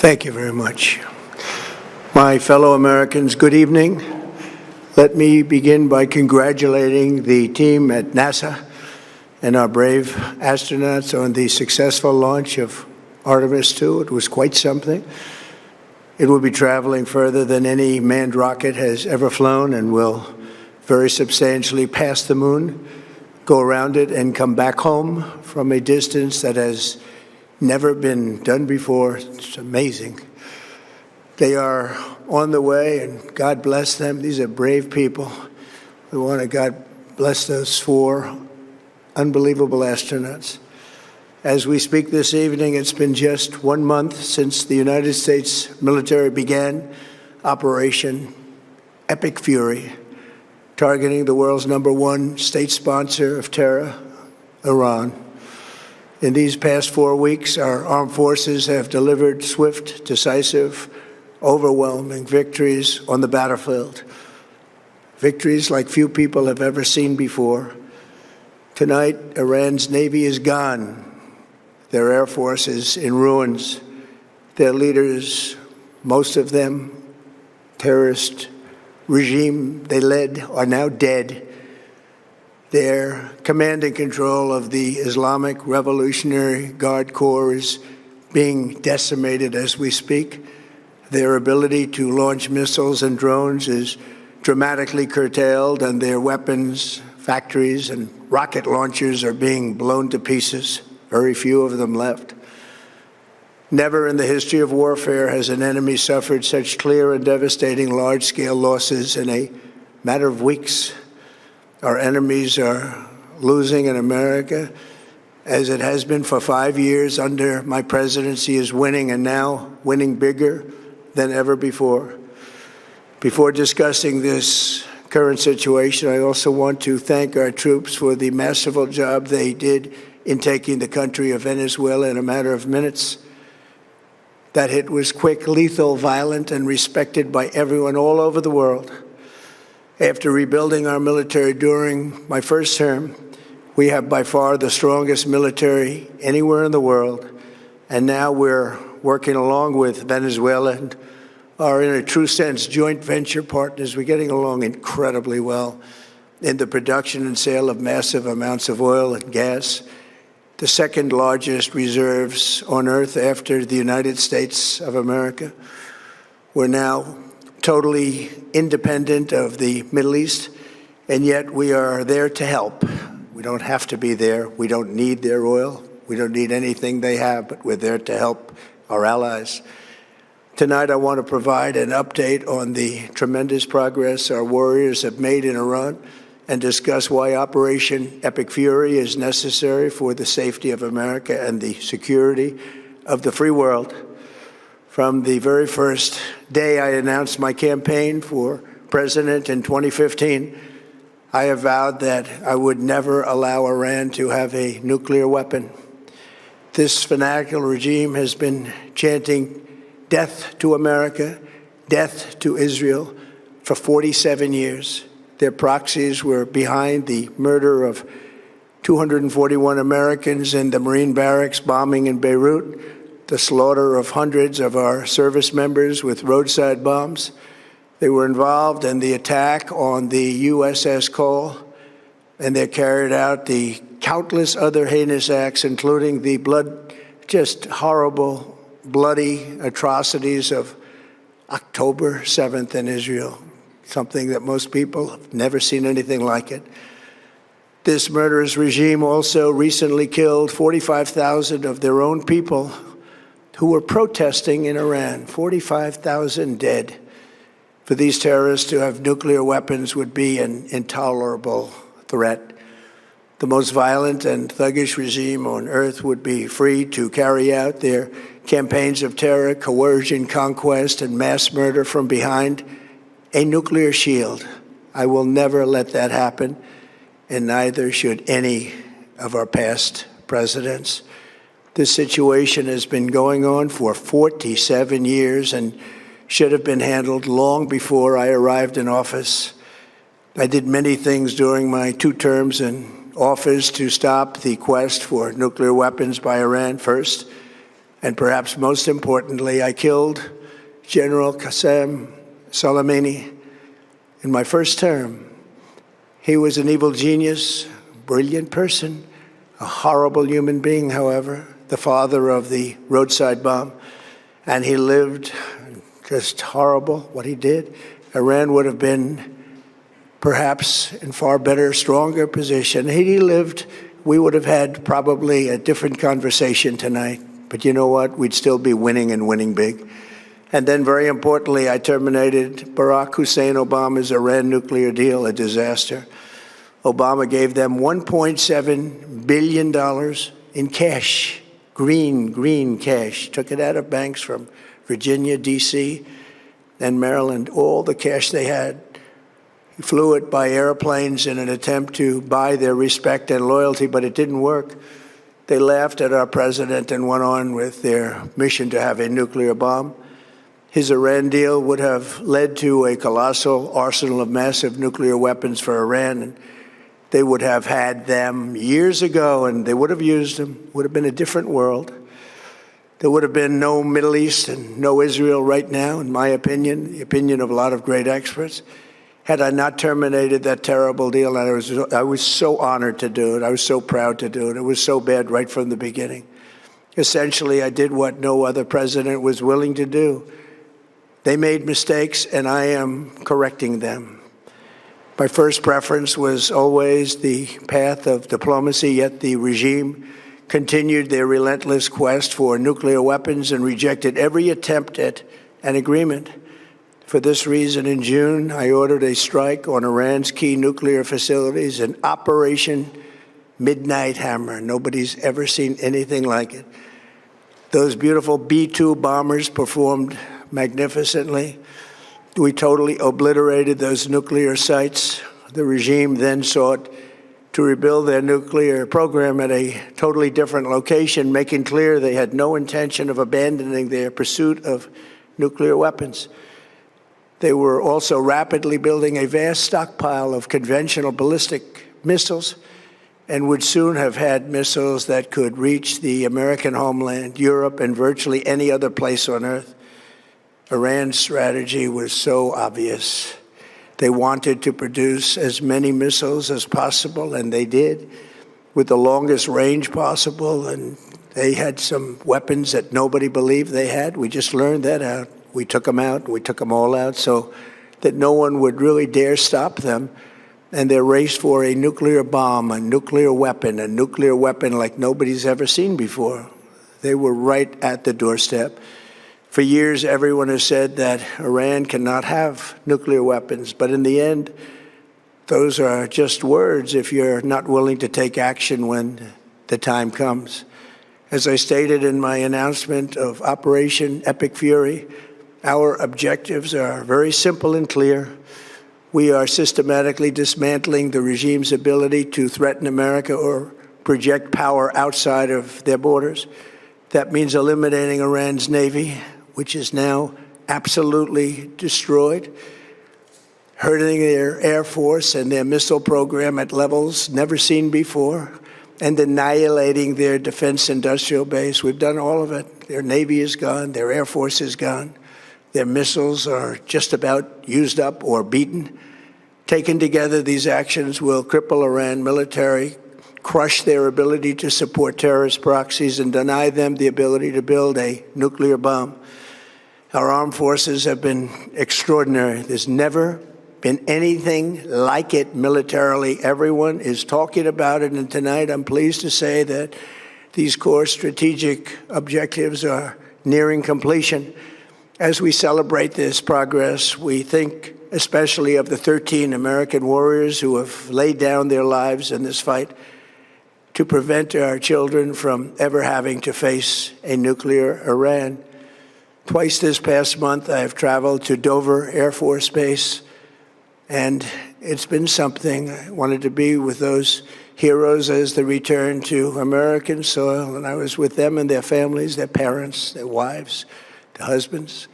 Thank you very much. My fellow Americans, good evening. Let me begin by congratulating the team at NASA and our brave astronauts on the successful launch of Artemis II. It was quite something. It will be traveling further than any manned rocket has ever flown and will very substantially pass the moon, go around it, and come back home from a distance that has never been done before. It's amazing. They are on the way, and God bless them. These are brave people. We want to God bless those four unbelievable astronauts. As we speak this evening, it's been just 1 month since the United States military began Operation Epic Fury, targeting the world's #1 state sponsor of terror, Iran. In these past 4 weeks, our armed forces have delivered swift, decisive, overwhelming victories on the battlefield. Victories like few people have ever seen before. Tonight, Iran's Navy is gone. Their Air Force is in ruins. Their leaders, most of them terrorist regime they led, are now dead. Their command and control of the Islamic Revolutionary Guard Corps is being decimated as we speak. Their ability to launch missiles and drones is dramatically curtailed, and their weapons factories and rocket launchers are being blown to pieces. Very few of them left. Never in the history of warfare has an enemy suffered such clear and devastating large-scale losses in a matter of weeks. Our enemies are losing, in America, as it has been for 5 years under my presidency, is winning, and now winning bigger than ever before. Before discussing this current situation, I also want to thank our troops for the masterful job they did in taking the country of Venezuela in a matter of minutes. That hit was quick, lethal, violent, and respected by everyone all over the world. After rebuilding our military during my first term, we have by far the strongest military anywhere in the world. And now we're working along with Venezuela and are, in a true sense, joint venture partners. We're getting along incredibly well in the production and sale of massive amounts of oil and gas, the second largest reserves on Earth after the United States of America. We're now totally independent of the Middle East, and yet we are there to help. We don't have to be there. We don't need their oil. We don't need anything they have, but we're there to help our allies. Tonight, I want to provide an update on the tremendous progress our warriors have made in Iran and discuss why Operation Epic Fury is necessary for the safety of America and the security of the free world. From the very first day I announced my campaign for president in 2015, I have vowed that I would never allow Iran to have a nuclear weapon. This fanatical regime has been chanting death to America, death to Israel for 47 years. Their proxies were behind the murder of 241 Americans in the Marine barracks bombing in Beirut, the slaughter of hundreds of our service members with roadside bombs. They were involved in the attack on the USS Cole, and they carried out the countless other heinous acts, including the just horrible, bloody atrocities of October 7th in Israel, something that most people have never seen anything like it. This murderous regime also recently killed 45,000 of their own people who were protesting in Iran. 45,000 dead. For these terrorists to have nuclear weapons would be an intolerable threat. The most violent and thuggish regime on earth would be free to carry out their campaigns of terror, coercion, conquest, and mass murder from behind a nuclear shield. I will never let that happen, and neither should any of our past presidents. This situation has been going on for 47 years and should have been handled long before I arrived in office. I did many things during my 2 terms in office to stop the quest for nuclear weapons by Iran. First, And perhaps most importantly, I killed General Qasem Soleimani in my first term. He was an evil genius, brilliant person, a horrible human being, however, the father of the roadside bomb. And he lived just horrible, what he did. Iran would have been perhaps in far better, stronger position. Had he lived, we would have had probably a different conversation tonight. But you know what? We'd still be winning and winning big. And then, very importantly, I terminated Barack Hussein Obama's Iran nuclear deal, a disaster. Obama gave them $1.7 billion in cash, green cash. Took it out of banks from Virginia, D.C., and Maryland, all the cash they had. He flew it by airplanes in an attempt to buy their respect and loyalty, but it didn't work. They laughed at our president and went on with their mission to have a nuclear bomb. His Iran deal would have led to a colossal arsenal of massive nuclear weapons for Iran, and they would have had them years ago, and they would have used them. It would have been a different world. There would have been no Middle East and no Israel right now, in my opinion, the opinion of a lot of great experts, had I not terminated that terrible deal. And I was so honored to do it. I was so proud to do it. It was so bad right from the beginning. Essentially, I did what no other president was willing to do. They made mistakes, and I am correcting them. My first preference was always the path of diplomacy, yet the regime continued their relentless quest for nuclear weapons and rejected every attempt at an agreement. For this reason, in June, I ordered a strike on Iran's key nuclear facilities, an Operation Midnight Hammer. Nobody's ever seen anything like it. Those beautiful B-2 bombers performed magnificently. We totally obliterated those nuclear sites. The regime then sought to rebuild their nuclear program at a totally different location, making clear they had no intention of abandoning their pursuit of nuclear weapons. They were also rapidly building a vast stockpile of conventional ballistic missiles and would soon have had missiles that could reach the American homeland, Europe, and virtually any other place on Earth. Iran's strategy was so obvious. They wanted to produce as many missiles as possible, and they did, with the longest range possible. And they had some weapons that nobody believed they had. We just learned that out. We took them out. We took them all out so that no one would really dare stop them. And their race for a nuclear bomb, a nuclear weapon like nobody's ever seen before. They were right at the doorstep. For years, everyone has said that Iran cannot have nuclear weapons, but in the end, those are just words if you're not willing to take action when the time comes. As I stated in my announcement of Operation Epic Fury, our objectives are very simple and clear. We are systematically dismantling the regime's ability to threaten America or project power outside of their borders. That means eliminating Iran's Navy, which is now absolutely destroyed, hurting their Air Force and their missile program at levels never seen before, and annihilating their defense industrial base. We've done all of it. Their Navy is gone. Their Air Force is gone. Their missiles are just about used up or beaten. Taken together, these actions will cripple Iran military, crush their ability to support terrorist proxies, and deny them the ability to build a nuclear bomb. Our armed forces have been extraordinary. There's never been anything like it militarily. Everyone is talking about it, and tonight I'm pleased to say that these core strategic objectives are nearing completion. As we celebrate this progress, we think especially of the 13 American warriors who have laid down their lives in this fight to prevent our children from ever having to face a nuclear Iran. Twice this past month, I have traveled to Dover Air Force Base, and it's been something. I wanted to be with those heroes as they return to American soil, and I was with them and their families, their parents, their wives, their husbands.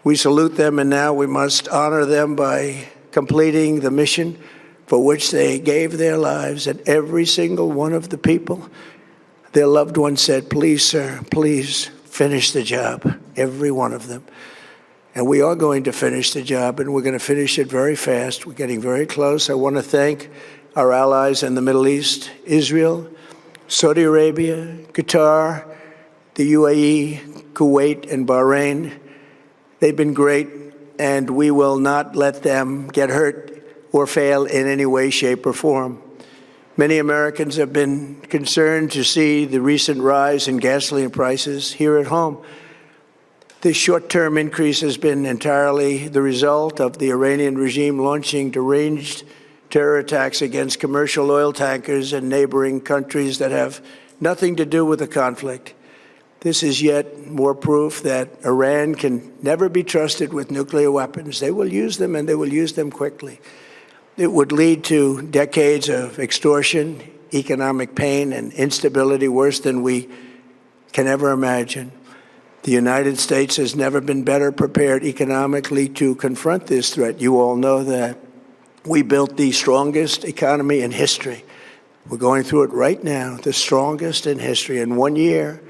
We salute them, and now we must honor them by completing the mission for which they gave their lives. And every single one of the people, their loved ones said, "Please, sir, please finish the job, every one of them. And we are going to finish the job, and we're going to finish it very fast. We're getting very close. I want to thank our allies in the Middle East, Israel, Saudi Arabia, Qatar, the UAE, Kuwait, and Bahrain. They've been great, and we will not let them get hurt or fail in any way, shape, or form. Many Americans have been concerned to see the recent rise in gasoline prices here at home. This short-term increase has been entirely the result of the Iranian regime launching deranged terror attacks against commercial oil tankers in neighboring countries that have nothing to do with the conflict. This is yet more proof that Iran can never be trusted with nuclear weapons. They will use them, and they will use them quickly. It would lead to decades of extortion, economic pain, and instability worse than we can ever imagine. The United States has never been better prepared economically to confront this threat. You all know that. We built the strongest economy in history. We're going through it right now, the strongest in history. In 1 year,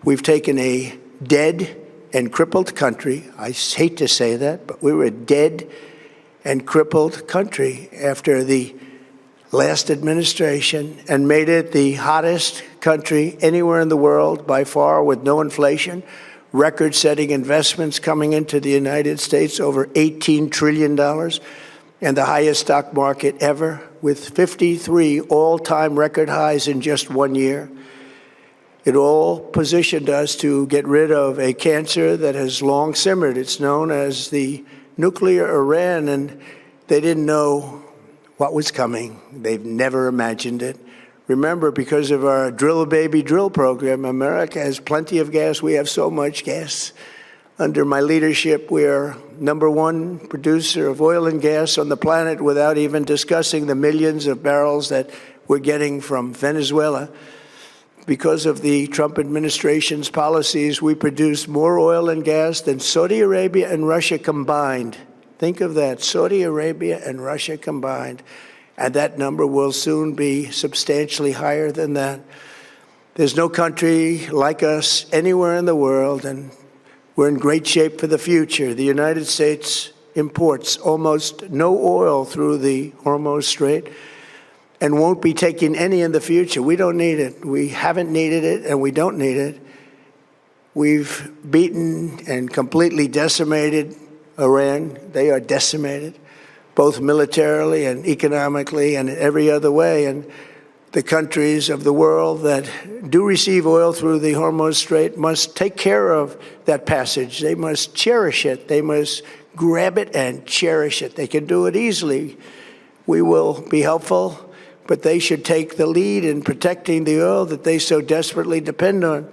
we've taken a dead and crippled country. I hate to say that, but we were a dead and crippled country after the last administration and made it the hottest country anywhere in the world by far, with no inflation, record-setting investments coming into the United States, over $18 trillion, and the highest stock market ever, with 53 all-time record highs in just 1 year. It all positioned us to get rid of a cancer that has long simmered. It's known as the nuclear Iran, and they didn't know what was coming. They've never imagined it. Remember, because of our Drill Baby Drill program, America has plenty of gas. We have so much gas. Under my leadership, we are #1 producer of oil and gas on the planet, without even discussing the millions of barrels that we're getting from Venezuela. Because of the Trump administration's policies, we produce more oil and gas than Saudi Arabia and Russia combined. Think of that, Saudi Arabia and Russia combined. And that number will soon be substantially higher than that. There's no country like us anywhere in the world, and we're in great shape for the future. The United States imports almost no oil through the Hormuz Strait and won't be taking any in the future. We don't need it. We haven't needed it, and we don't need it. We've beaten and completely decimated Iran. They are decimated, both militarily and economically and in every other way. And the countries of the world that do receive oil through the Hormuz Strait must take care of that passage. They must cherish it. They must grab it and cherish it. They can do it easily. We will be helpful, but they should take the lead in protecting the oil that they so desperately depend on.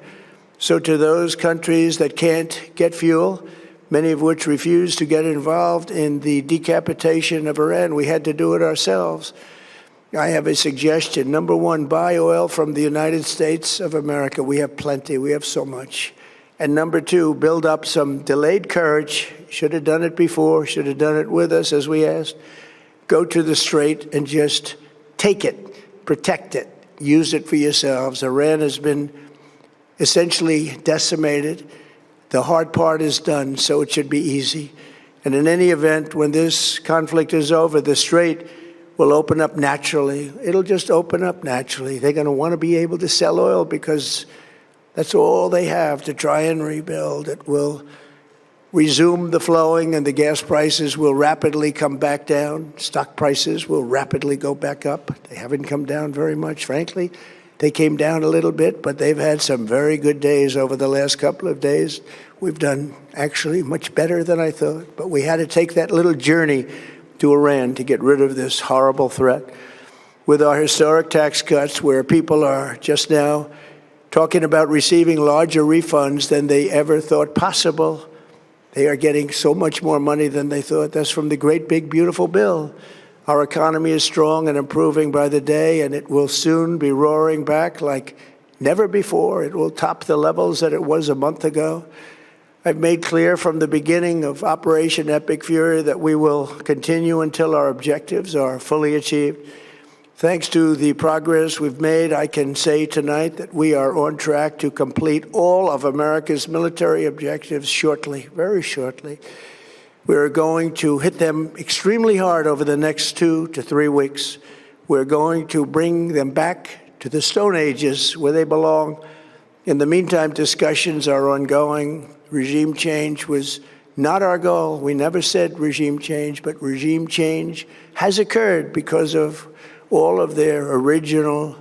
So to those countries that can't get fuel, many of which refuse to get involved in the decapitation of Iran, we had to do it ourselves. I have a suggestion. #1, buy oil from the United States of America. We have plenty. We have so much. And #2, build up some delayed courage. Should have done it before. Should have done it with us, as we asked. Go to the Strait and just take it, protect it, use it for yourselves. Iran has been essentially decimated. The hard part is done, so it should be easy. And in any event, when this conflict is over, the Strait will open up naturally. It'll just open up naturally. They're going to want to be able to sell oil because that's all they have to try and rebuild. It will resume the flowing, and the gas prices will rapidly come back down. Stock prices will rapidly go back up. They haven't come down very much, frankly. They came down a little bit, but they've had some very good days over the last couple of days. We've done actually much better than I thought, but we had to take that little journey to Iran to get rid of this horrible threat. With our historic tax cuts, where people are just now talking about receiving larger refunds than they ever thought possible, they are getting so much more money than they thought. That's from the great, big, beautiful bill. Our economy is strong and improving by the day, and it will soon be roaring back like never before. It will top the levels that it was a month ago. I've made clear from the beginning of Operation Epic Fury that we will continue until our objectives are fully achieved. Thanks to the progress we've made, I can say tonight that we are on track to complete all of America's military objectives shortly, very shortly. We're going to hit them extremely hard over the next 2 to 3 weeks. We're going to bring them back to the Stone Ages where they belong. In the meantime, discussions are ongoing. Regime change was not our goal. We never said regime change, but regime change has occurred because of all of their original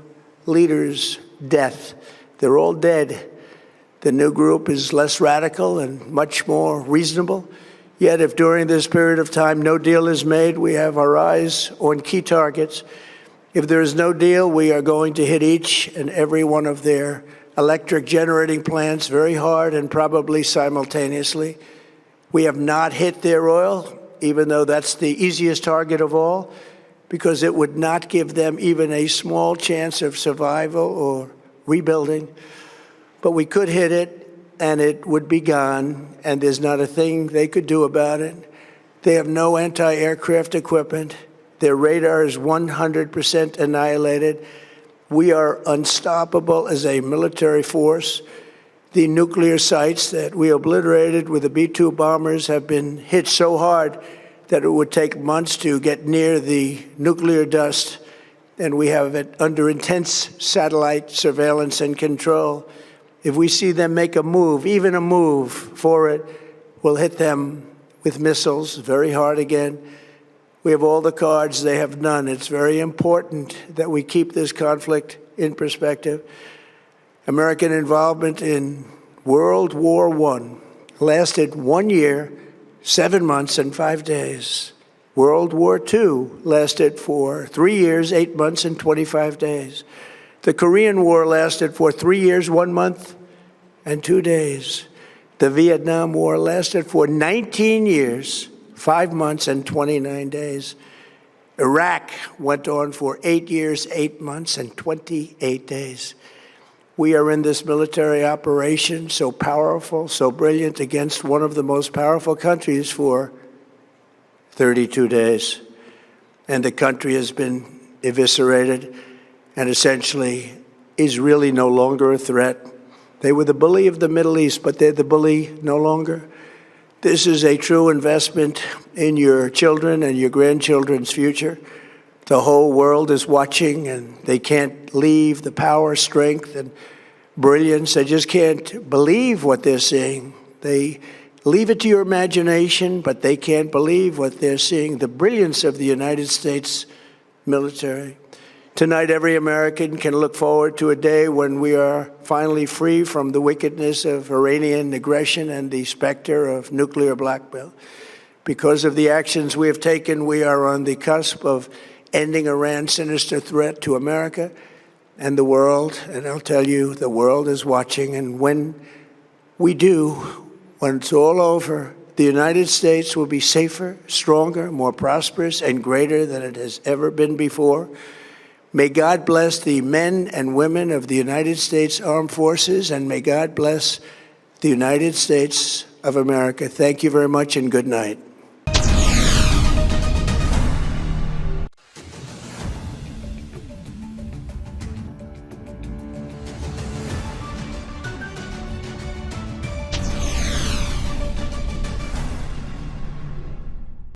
leaders' death. They're all dead. The new group is less radical and much more reasonable. Yet if during this period of time no deal is made, we have our eyes on key targets. If there is no deal, we are going to hit each and every one of their electric generating plants very hard and probably simultaneously. We have not hit their oil, even though that's the easiest target of all, because it would not give them even a small chance of survival or rebuilding. But we could hit it, and it would be gone, and there's not a thing they could do about it. They have no anti-aircraft equipment. Their radar is 100% annihilated. We are unstoppable as a military force. The nuclear sites that we obliterated with the B-2 bombers have been hit so hard that it would take months to get near the nuclear dust, and we have it under intense satellite surveillance and control. If we see them make a move, even a move for it, we'll hit them with missiles very hard again. We have all the cards, they have none. It's very important that we keep this conflict in perspective. American involvement in World War I lasted 1 year, 7 months, and 5 days. World War II lasted for 3 years, 8 months, and 25 days. The Korean War lasted for 3 years, 1 month, and 2 days. The Vietnam War lasted for 19 years, 5 months, and 29 days. Iraq went on for 8 years, 8 months, and 28 days. We are in this military operation so powerful, so brilliant against one of the most powerful countries for 32 days. And the country has been eviscerated and essentially is really no longer a threat. They were the bully of the Middle East, but they're the bully no longer. This is a true investment in your children and your grandchildren's future. The whole world is watching, and they can't leave the power, strength, and brilliance. They just can't believe what they're seeing. They leave it to your imagination, but they can't believe what they're seeing, the brilliance of the United States military. Tonight, every American can look forward to a day when we are finally free from the wickedness of Iranian aggression and the specter of nuclear blackmail. Because of the actions we have taken, we are on the cusp of ending Iran's sinister threat to America and the world. And I'll tell you, the world is watching. And when we do, when it's all over, the United States will be safer, stronger, more prosperous, and greater than it has ever been before. May God bless the men and women of the United States Armed Forces, and may God bless the United States of America. Thank you very much, and good night.